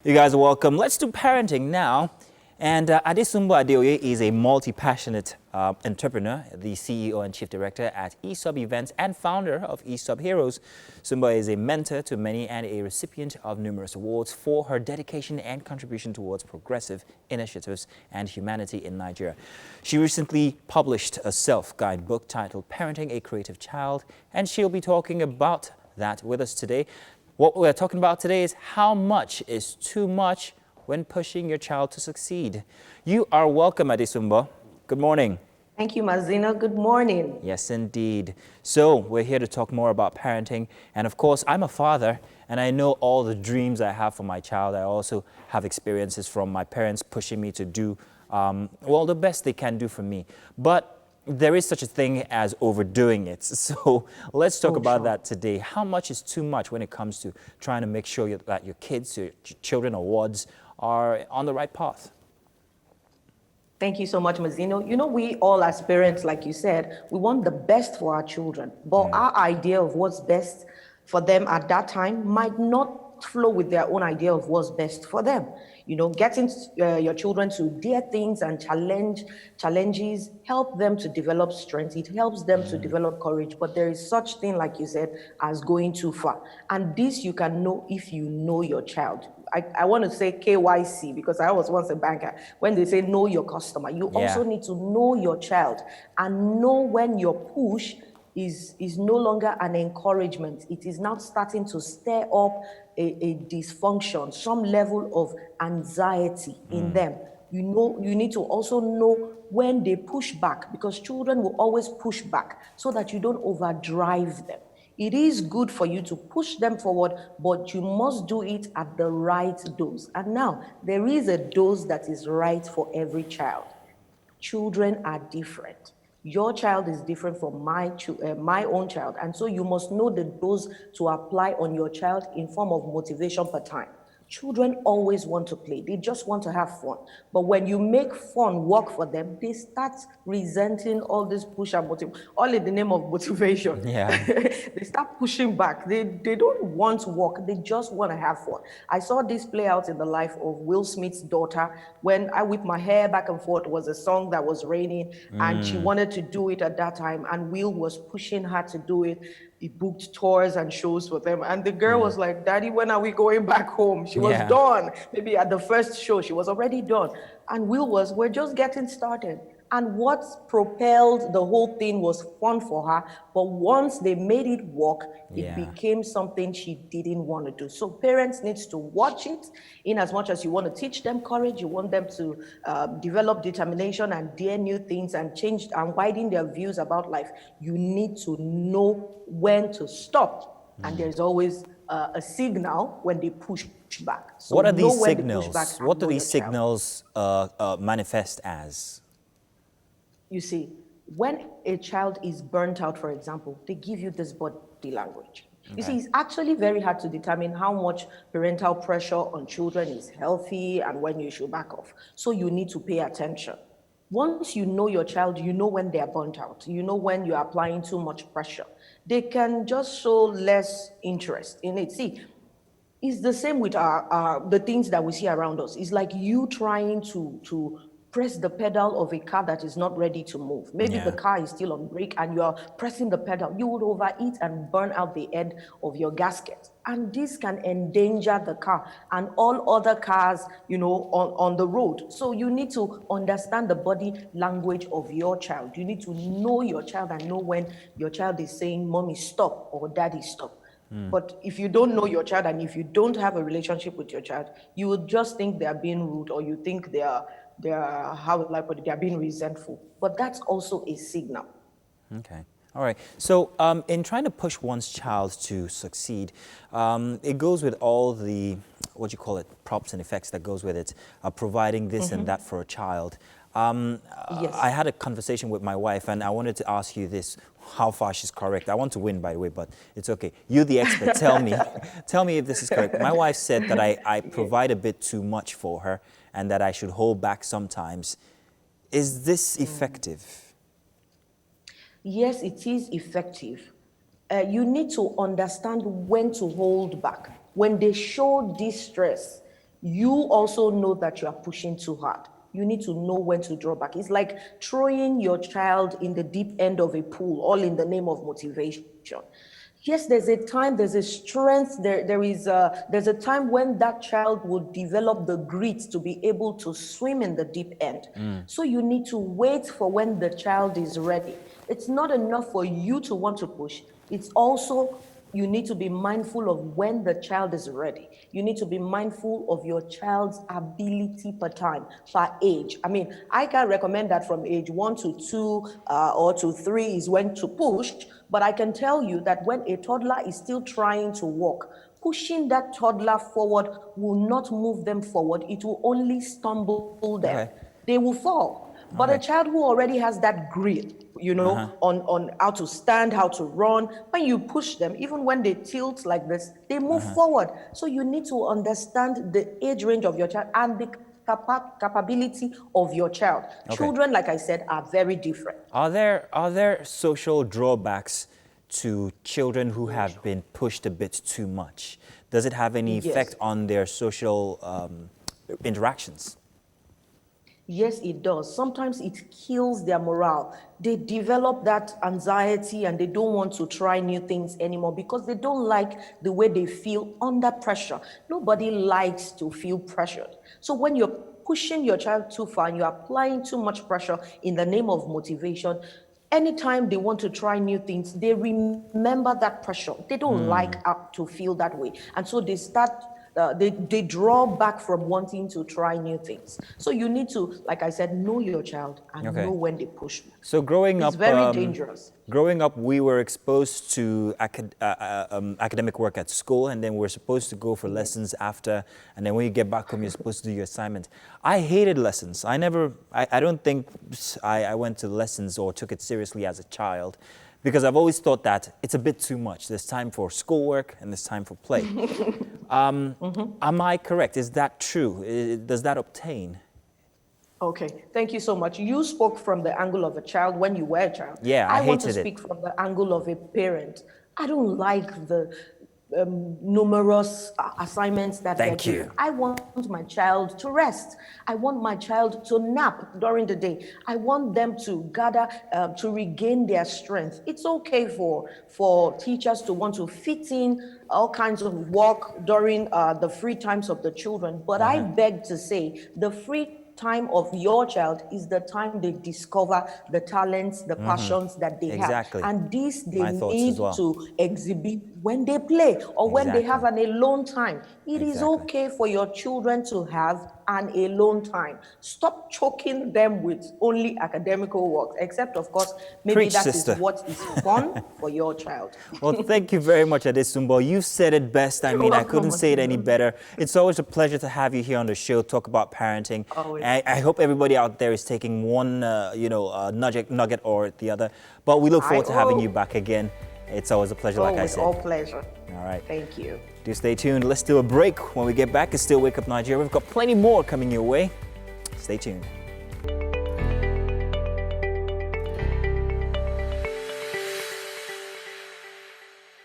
You guys are welcome. Let's do parenting now. And Adesumbo Adeoye is a multi-passionate entrepreneur, the CEO and Chief Director at ESOB Events and founder of ESOB Heroes. Sumba is a mentor to many and a recipient of numerous awards for her dedication and contribution towards progressive initiatives and humanity in Nigeria. She recently published a self-guide book titled Parenting a Creative Child, and she'll be talking about that with us today. What we're talking about today is how much is too much when pushing your child to succeed. You are welcome, Adesumbo. Good morning. Thank you, Mazina. Good morning. Yes, indeed. So we're here to talk more about parenting. And of course, I'm a father, and I know all the dreams I have for my child. I also have experiences from my parents pushing me to do, the best they can do for me. But there is such a thing as overdoing it. So let's talk about that today. How much is too much when it comes to trying to make sure that your kids, your children or wards are on the right path? Thank you so much, Mazino. You know, we all as parents, like you said, we want the best for our children. But our idea of what's best for them at that time might not flow with their own idea of what's best for them. You know, getting your children to dare things and challenges help them to develop strength. It helps them to develop courage. But there is such thing, like you said, as going too far. And this you can know if you know your child. I want to say KYC because I was once a banker. When they say know your customer, you also need to know your child and know when your push is no longer an encouragement. It is now starting to stir up a dysfunction, some level of anxiety in them. You know, you need to also know when they push back, because children will always push back, so that you don't overdrive them. It is good for you to push them forward, but you must do it at the right dose. And now, there is a dose that is right for every child. Children are different. Your child is different from my own child. And so you must know the dose to apply on your child in form of motivation per time. Children always want to play. They just want to have fun. But when you make fun work for them, they start resenting all this push and motivation, all in the name of motivation. Yeah. They start pushing back. They don't want to work. They just want to have fun. I saw this play out in the life of Will Smith's daughter. When I Whip My Hair Back and Forth was a song that was raining, and she wanted to do it at that time, and Will was pushing her to do it. He booked tours and shows for them. And the girl was like, Daddy, when are we going back home? She was done. Maybe at the first show, she was already done. And Will was, we're just getting started. And what propelled the whole thing was fun for her. But once they made it work, it became something she didn't want to do. So parents need to watch it. In as much as you want to teach them courage, you want them to develop determination and dare new things and change and widen their views about life. You need to know when to stop. And there's always a signal when they push back. So what are these signals? What do these signals manifest as? You see, when a child is burnt out, for example, they give you this body language. You see, it's actually very hard to determine how much parental pressure on children is healthy and when you should back off. So you need to pay attention. Once you know your child, you know when they're burnt out. You know when you're applying too much pressure. They can just show less interest in it. See, it's the same with the things that we see around us. It's like you trying to press the pedal of a car that is not ready to move. Maybe the car is still on brake and you're pressing the pedal. You would overeat and burn out the end of your gasket. And this can endanger the car and all other cars, you know, on the road. So you need to understand the body language of your child. You need to know your child and know when your child is saying, Mommy, stop, or Daddy, stop. But if you don't know your child and if you don't have a relationship with your child, you would just think they are being rude, or you think they are how would I put it, they are being resentful. But that's also a signal. Okay. All right. So in trying to push one's child to succeed, it goes with all the, what you call it, props and effects that goes with it, providing this and that for a child. I had a conversation with my wife, and I wanted to ask you this, how far she's correct. I want to win, by the way, but it's okay. You, the expert, tell me if this is correct. My wife said that I provide a bit too much for her and that I should hold back sometimes. Is this effective? Yes, it is effective. You need to understand when to hold back. When they show distress, you also know that you are pushing too hard. You need to know when to draw back. It's like throwing your child in the deep end of a pool, all in the name of motivation. Yes, there's a time, there's a strength, there's a time when that child will develop the grit to be able to swim in the deep end. So you need to wait for when the child is ready. It's not enough for you to want to push. It's also you need to be mindful of when the child is ready. You need to be mindful of your child's ability per time, per age. I mean, I can recommend that from age 1 to 2 or to 3 is when to push, but I can tell you that when a toddler is still trying to walk, pushing that toddler forward will not move them forward. It will only stumble them. Okay. They will fall. But a child who already has that grit, on how to stand, how to run, when you push them, even when they tilt like this, they move forward. So you need to understand the age range of your child and the capability of your child. Children, like I said, are very different. Are there social drawbacks to children who have been pushed a bit too much? Does it have any effect on their social interactions? Yes, it does. Sometimes it kills their morale. They develop that anxiety and they don't want to try new things anymore because they don't like the way they feel under pressure. Nobody likes to feel pressured. So when you're pushing your child too far and you're applying too much pressure in the name of motivation, anytime they want to try new things, they remember that pressure. They don't like to feel that way. And so they start they draw back from wanting to try new things. So you need to, like I said, know your child and know when they push you. So growing up, it's very dangerous. Growing up, we were exposed to academic work at school, and then we're supposed to go for lessons after, and then when you get back home, you're supposed to do your assignment. I hated lessons. I don't think I went to lessons or took it seriously as a child, because I've always thought that it's a bit too much. There's time for schoolwork and there's time for play. Am I correct? Is that true? Does that obtain? Okay, thank you so much. You spoke from the angle of a child when you were a child. Yeah, I want to hated speak from the angle of a parent. I don't like the numerous assignments that Thank you. I want my child to rest. I want my child to nap during the day. I want them to gather, to regain their strength. It's okay for teachers to want to fit in all kinds of work during the free times of the children. But I beg to say, the free time of your child is the time they discover the talents, the passions that they have. And this they need to exhibit when they play or when they have an alone time. It is okay for your children to have an alone time. Stop choking them with only academical work, except of course, maybe that is what is fun for your child. Well, thank you very much, Adesumbo. You said it best. I mean, I couldn't say it any better. It's always a pleasure to have you here on the show, talk about parenting. I hope everybody out there is taking one, nugget or the other. But we look forward to having you back again. It's always a pleasure, like I said. All pleasure. All right. Thank you. Do stay tuned. Let's do a break. When we get back, it's still Wake Up Nigeria. We've got plenty more coming your way. Stay tuned.